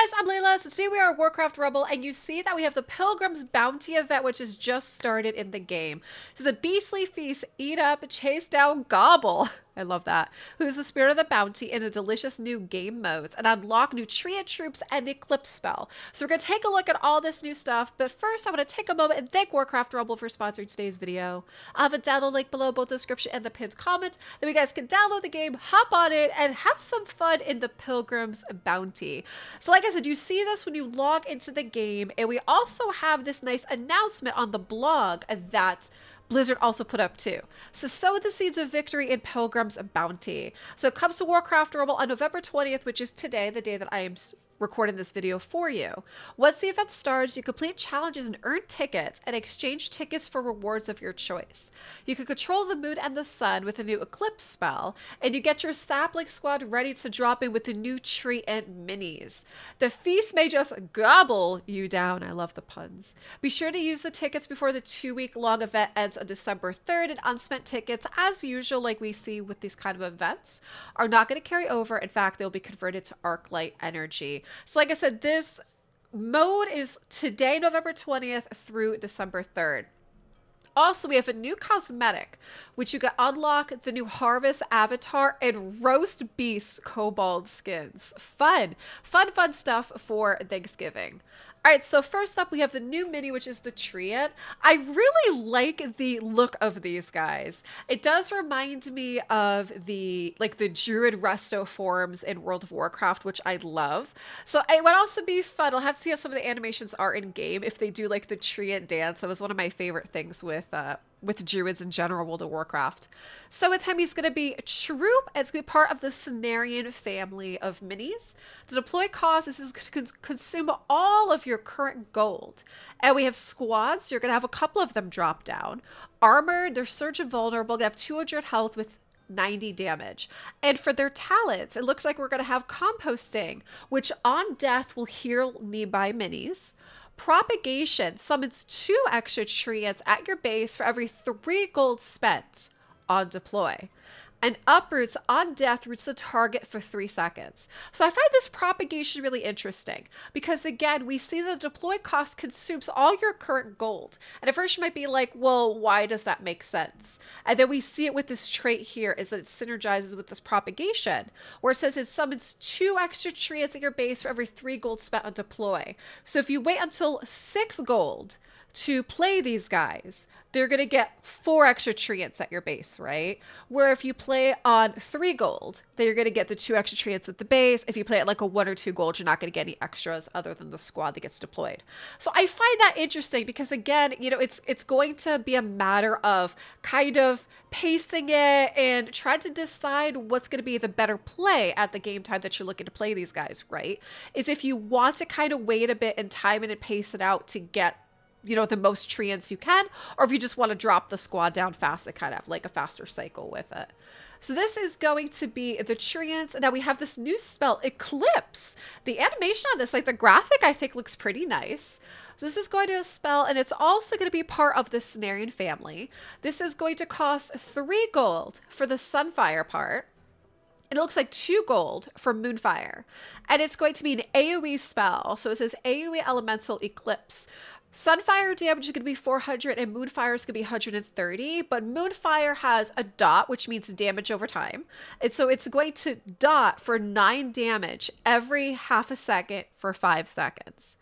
guys, I'm Leila. So today we are Warcraft Rebel, and you see that we have the Pilgrim's Bounty event, which has just started in the game. This is a beastly feast, eat up, chase down, gobble. I love that. Who is the spirit of the bounty in a delicious new game modes and unlock nutrient troops and the eclipse spell. So we're going to take a look at all this new stuff, but first I want to take a moment and thank Warcraft Rebel for sponsoring today's video. I have a download link below both the description and the pinned comment. Then you guys can download the game, hop on it, and have some fun in the Pilgrim's Bounty. So like I said, you see this when you log into the game, and we also have this nice announcement on the blog that Blizzard also put up too. So sow the seeds of victory in Pilgrim's Bounty. So it comes to Warcraft Rebel on November 20th, which is today, the day that I am recording this video for you. Once the event starts, you complete challenges and earn tickets and exchange tickets for rewards of your choice. You can control the moon and the sun with a new eclipse spell, and you get your sapling squad ready to drop in with the new tree and minis. The feast may just gobble you down. I love the puns. Be sure to use the tickets before the 2-week-long event ends on December 3rd, and unspent tickets, as usual, like we see with these kind of events, are not going to carry over. In fact, they'll be converted to Arclight energy. So like I said, this mode is today, November 20th through December 3rd. Also, we have a new cosmetic, which you can unlock the new Harvest Avatar and Roast Beast Kobold skins. Fun stuff for Thanksgiving. All right, so first up, we have the new mini, which is the Treant. I really like the look of these guys. It does remind me of the Druid Resto forms in World of Warcraft, which I love. So it would also be fun. I'll have to see how some of the animations are in game if they do like the Treant dance. That was one of my favorite things with Druids in general, World of Warcraft. So with him, he's going to be Troop, and it's going to be part of the Cenarian family of minis. The deploy cost is going to consume all of your current gold. And we have squads, so you're going to have a couple of them drop down. Armored, they're surge and vulnerable, going to have 200 health with 90 damage. And for their talents, it looks like we're going to have composting, which on death will heal nearby minis. Propagation summons 2 extra treants at your base for every 3 gold spent on deploy. And uproots on death roots the target for 3 seconds. So I find this propagation really interesting because, again, we see the deploy cost consumes all your current gold. And at first you might be like, well, why does that make sense? And then we see it with this trait here is that it synergizes with this propagation, where it says it summons 2 extra treants at your base for every 3 gold spent on deploy. So if you wait until 6 gold to play these guys, they're going to get 4 extra treants at your base, right? Where if you play on 3 gold, then you're going to get the 2 extra treants at the base. If you play at like a 1 or 2 gold, you're not going to get any extras other than the squad that gets deployed. So I find that interesting because, again, you know, it's going to be a matter of kind of pacing it and trying to decide what's going to be the better play at the game time that you're looking to play these guys, right? Is if you want to kind of wait a bit and time it and pace it out to get, you know, the most treants you can, or if you just want to drop the squad down fast and kind of have like a faster cycle with it. So this is going to be the treants. And now we have this new spell, Eclipse. The animation on this, like the graphic, I think looks pretty nice. So this is going to be a spell, and it's also going to be part of the Cenarian family. This is going to cost 3 gold for the Sunfire part. And it looks like 2 gold for Moonfire. And it's going to be an AoE spell. So it says AoE Elemental Eclipse. Sunfire damage is going to be 400 and Moonfire is going to be 130, but Moonfire has a dot, which means damage over time. And so it's going to dot for 9 damage every half a second for 5 seconds.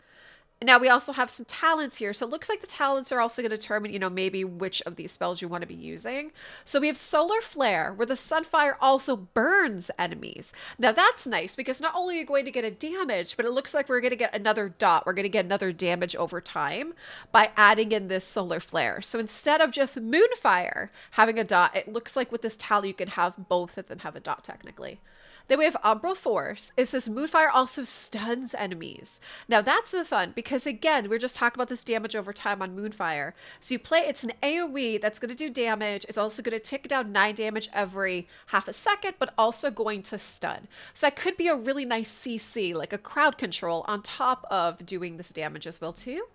Now we also have some talents here. So it looks like the talents are also going to determine, you know, maybe which of these spells you want to be using. So we have Solar Flare, where the Sunfire also burns enemies. Now that's nice because not only are you going to get a damage, but it looks like we're going to get another dot. We're going to get another damage over time by adding in this Solar Flare. So instead of just Moonfire having a dot, it looks like with this talent you can have both of them have a dot technically. Then we have Umbral Force. It says Moonfire also stuns enemies. Now that's the fun because, again, we're just talking about this damage over time on Moonfire. So you play, it's an AoE that's going to do damage. It's also going to tick down 9 damage every half a second, but also going to stun. So that could be a really nice CC, like a crowd control on top of doing this damage as well too.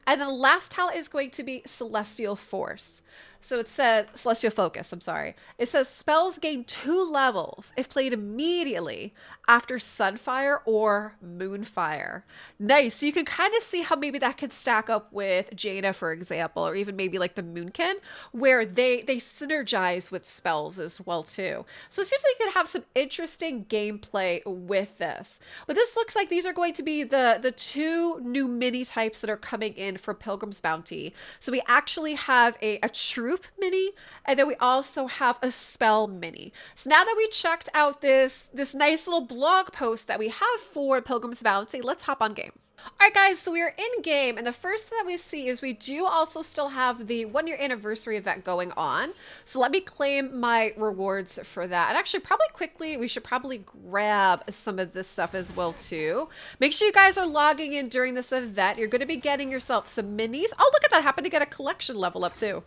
And then the last talent is going to be Celestial Force. So it says Celestial Focus, I'm sorry. It says spells gain 2 levels if played immediately after Sunfire or Moonfire. Nice. So you can kind of see how maybe that could stack up with Jaina, for example, or even maybe like the Moonkin, where they synergize with spells as well too. So it seems like you could have some interesting gameplay with this. But this looks like these are going to be the 2 new mini types that are coming in for Pilgrim's Bounty. So we actually have a troop mini, and then we also have a spell mini. So now that we checked out this nice little blog post that we have for Pilgrim's Bounty, let's hop on game. All right, guys, so we are in game, and the first thing that we see is we do also still have the 1-year anniversary event going on. So let me claim my rewards for that. And actually, probably quickly, we should probably grab some of this stuff as well, too. Make sure you guys are logging in during this event. You're going to be getting yourself some minis. Oh, look at that. Happened to get a collection level up, too.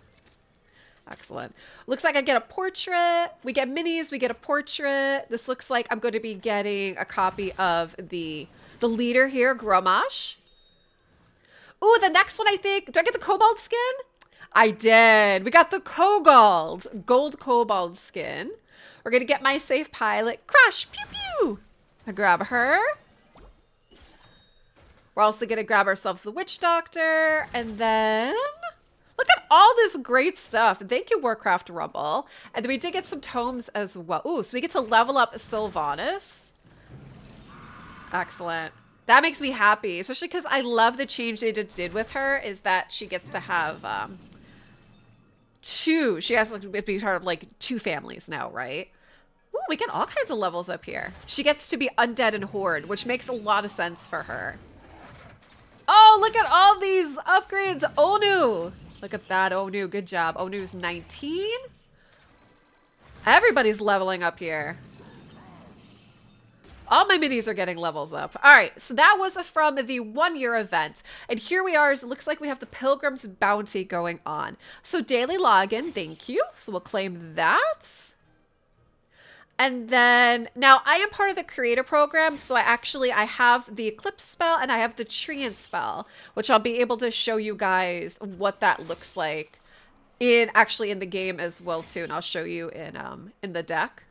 Excellent. Looks like I get a portrait. We get minis. We get a portrait. This looks like I'm going to be getting a copy of the leader here, Grommash. Ooh, the next one, I think. Do I get the Kobold skin? I did. We got the gold Kobold skin. We're going to get my safe pilot, Crash. Pew, pew. I grab her. We're also going to grab ourselves the Witch Doctor. And then... look at all this great stuff. Thank you, Warcraft Rumble. And then we did get some tomes as well. Ooh, so we get to level up Sylvanas. Excellent. That makes me happy, especially because I love the change they did with her, is that she gets to have 2. She has to be part of like 2 families now, right? Ooh, we get all kinds of levels up here. She gets to be undead and horde, which makes a lot of sense for her. Oh, look at all these upgrades. Onu. Look at that, Onu. Good job. Onu's 19. Everybody's leveling up here. All my minis are getting levels up. All right, so that was from the 1-year event. And here we are. It looks like we have the Pilgrim's Bounty going on. So daily login, thank you. So we'll claim that. And then, now I am part of the creator program, so I have the Eclipse spell and I have the Treant spell, which I'll be able to show you guys what that looks like in the game as well too. And I'll show you in the deck.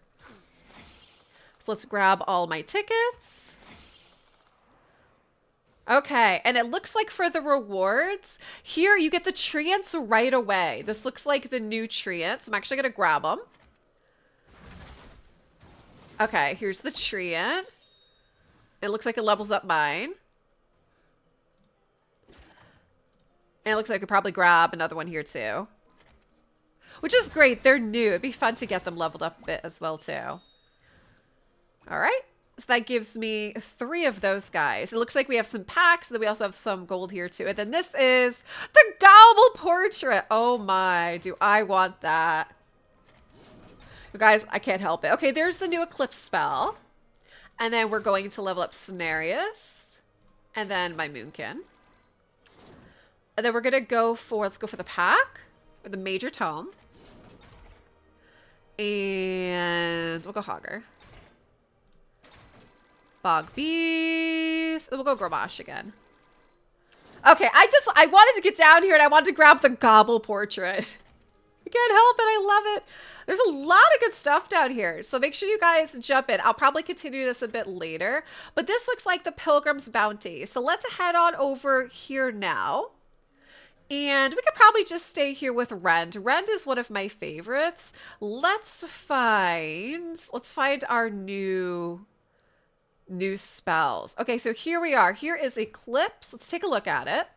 So let's grab all my tickets. Okay, and it looks like for the rewards, here you get the Treants right away. This looks like the new Treants. I'm actually going to grab them. Okay, here's the Treant. It looks like it levels up mine. And it looks like I could probably grab another one here too. Which is great. They're new. It'd be fun to get them leveled up a bit as well too. All right. So that gives me 3 of those guys. It looks like we have some packs. Then we also have some gold here too. And then this is the Gobble portrait. Oh my, do I want that. You guys, I can't help it. Okay, there's the new Eclipse spell. And then we're going to level up Cenarius. And then my Moonkin. And then we're going to go for, let's go for the pack. Or the Major Tome. And we'll go Hogger. Bog Beast. And we'll go Grommash again. Okay, I wanted to get down here and I wanted to grab the Gobble portrait. I can't help it. I love it. There's a lot of good stuff down here. So make sure you guys jump in. I'll probably continue this a bit later. But this looks like the Pilgrim's Bounty. So let's head on over here now. And we could probably just stay here with Rend. Rend is one of my favorites. Let's find our new spells. Okay, so here we are. Here is Eclipse. Let's take a look at it.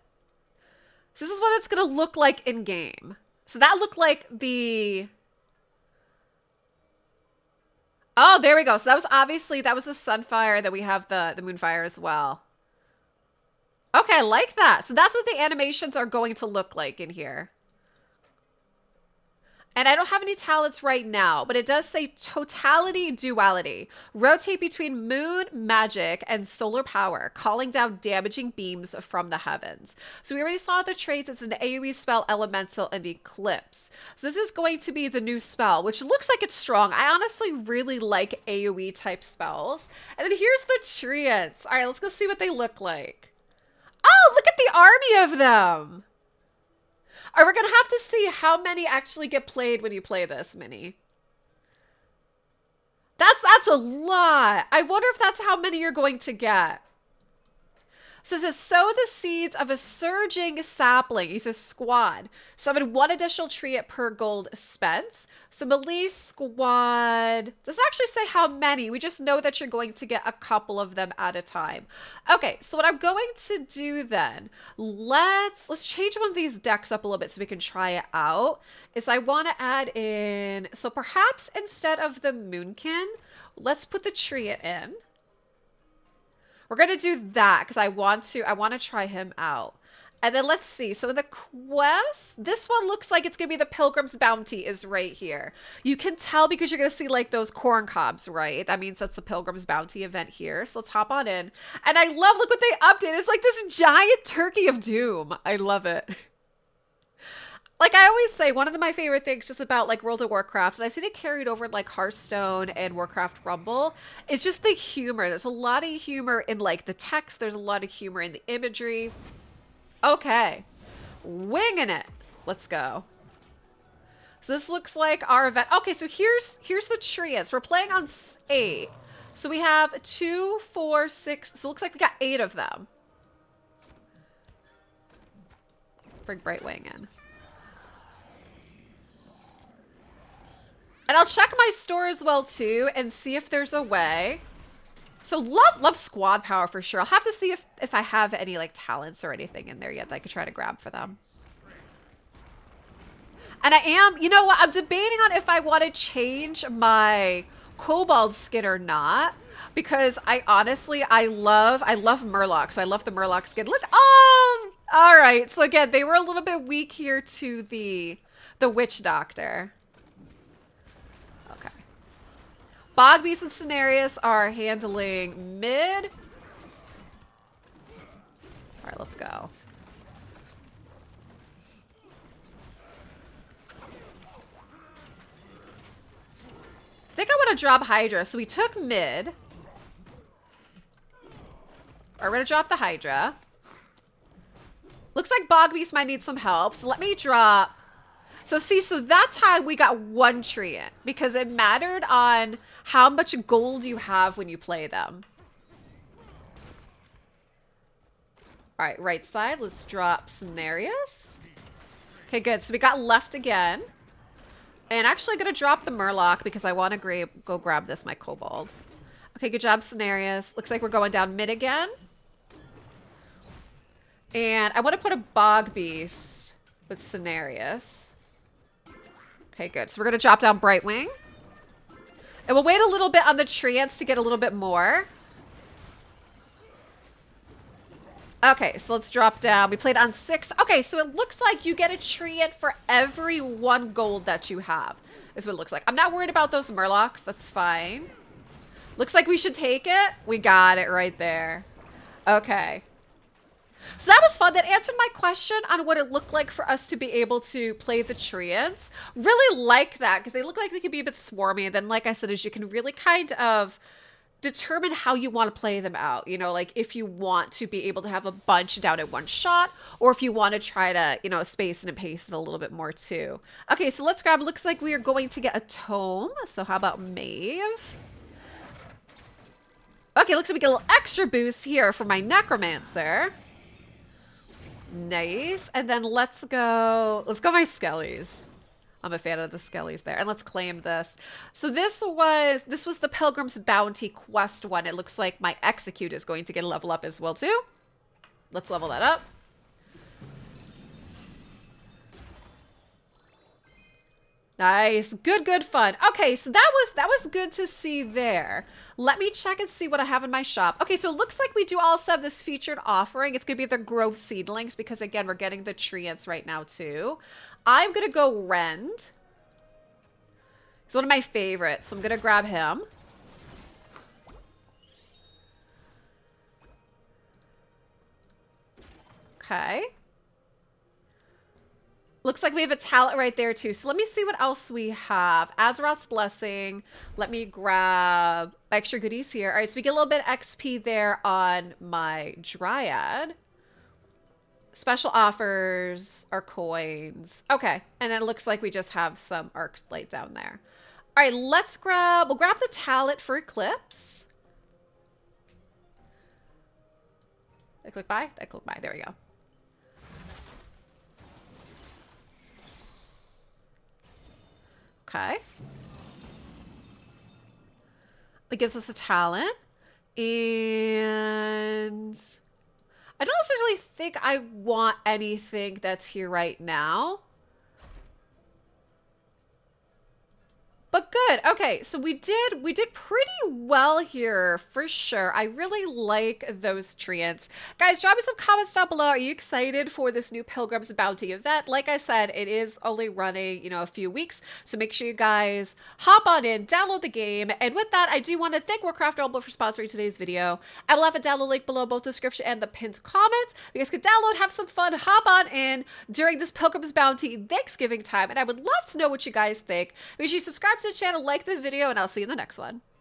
So this is what it's going to look like in game. So that looked like the... oh, there we go. So that was the Sunfire. Then we have the Moonfire as well. Okay, I like that. So that's what the animations are going to look like in here. And I don't have any talents right now, but it does say Totality Duality. Rotate between moon, magic, and solar power, calling down damaging beams from the heavens. So we already saw the traits. It's an AoE spell, Elemental, and Eclipse. So this is going to be the new spell, which looks like it's strong. I honestly really like AoE type spells. And then here's the Treants. All right, let's go see what they look like. Oh, look at the army of them. All right, we're going to have to see how many actually get played when you play this, Minnie. That's a lot. I wonder if that's how many you're going to get. So it says, sow the seeds of a surging sapling. He says squad. Summon 1 additional tree at per gold spent. So melee squad doesn't actually say how many. We just know that you're going to get a couple of them at a time. Okay, so what I'm going to do then, let's change one of these decks up a little bit so we can try it out. Is I want to add in, so perhaps instead of the Moonkin, let's put the tree in. We're going to do that because I want to try him out. And then let's see. So in the quest, this one looks like it's going to be the Pilgrim's Bounty is right here. You can tell because you're going to see like those corn cobs, right? That means that's the Pilgrim's Bounty event here. So let's hop on in. And I love, look what they updated. It's like this giant turkey of doom. I love it. Like I always say, one of my favorite things just about like World of Warcraft, and I've seen it carried over in like Hearthstone and Warcraft Rumble, is just the humor. There's a lot of humor in like the text. There's a lot of humor in the imagery. Okay. Winging it. Let's go. So this looks like our event. Okay, so here's the trios. We're playing on 8. So we have 2, 4, 6. So it looks like we got 8 of them. Bring Brightwing in. And I'll check my store as well, too, and see if there's a way. So love squad power for sure. I'll have to see if I have any, like, talents or anything in there yet that I could try to grab for them. And I am, you know what? I'm debating on if I want to change my Kobold skin or not. Because I honestly, I love Murloc. So I love the Murloc skin. Look, oh, all right. So again, they were a little bit weak here to the Witch Doctor. Bogbeast and Cenarius are handling mid. All right, let's go. I think I want to drop Hydra. So we took mid. We're going to drop the Hydra. Looks like Bogbeast might need some help. So let me drop. So see, so that time we got 1 tree in because it mattered on how much gold you have when you play them. All right, right side, let's drop Cenarius. Okay, good. So we got left again. And actually going to drop the Murloc because I want to go grab this, my Kobold. Okay, good job, Cenarius. Looks like we're going down mid again. And I want to put a Bogbeast with Cenarius. Okay, good. So we're going to drop down Brightwing. And we'll wait a little bit on the treants to get a little bit more. Okay, so let's drop down. We played on 6. Okay, so it looks like you get a treant for every 1 gold that you have. Is what it looks like. I'm not worried about those Murlocs. That's fine. Looks like we should take it. We got it right there. Okay. So that was fun. That answered my question on what it looked like for us to be able to play the treants. Really like that because they look like they could be a bit swarmy. And then, like I said, is you can really kind of determine how you want to play them out. You know, like if you want to be able to have a bunch down at 1 shot or if you want to try to, you know, space and pace it a little bit more too. Okay, so let's grab, looks like we are going to get a tome. So how about Maeve? Okay, looks like we get a little extra boost here for my Necromancer. Nice. And then let's go my Skellies. I'm a fan of the Skellies there. And let's claim this. So this was the Pilgrim's Bounty quest one. It looks like my Execute is going to get a level up as well too. Let's level that up. Nice. Good fun. Okay, so that was good to see there. Let me check and see what I have in my shop. Okay, so it looks like we do also have this featured offering. It's going to be the Grove Seedlings because, again, we're getting the treants right now, too. I'm going to go Rend. He's one of my favorites, so I'm going to grab him. Okay. Looks like we have a talent right there, too. So let me see what else we have. Azeroth's Blessing. Let me grab extra goodies here. All right, so we get a little bit of XP there on my Dryad, Special offers are coins. Okay. And then it looks like we just have some arcs laid down there. All right, we'll grab the talent for Eclipse. I click buy? I click buy. There we go. Okay. It gives us a talent. And I don't necessarily think I want anything that's here right now. But good. Okay, so we did pretty well here for sure. I really like those treants. Guys, drop me some comments down below. Are you excited for this new Pilgrim's Bounty event? Like I said, it is only running, you know, a few weeks. So make sure you guys hop on in, download the game. And with that, I do want to thank Warcraft for sponsoring today's video. I will have a download link below both the description and the pinned comment. You guys can download, have some fun, hop on in during this Pilgrim's Bounty Thanksgiving time. And I would love to know what you guys think. Make sure you subscribe to the channel, like the video, and I'll see you in the next one.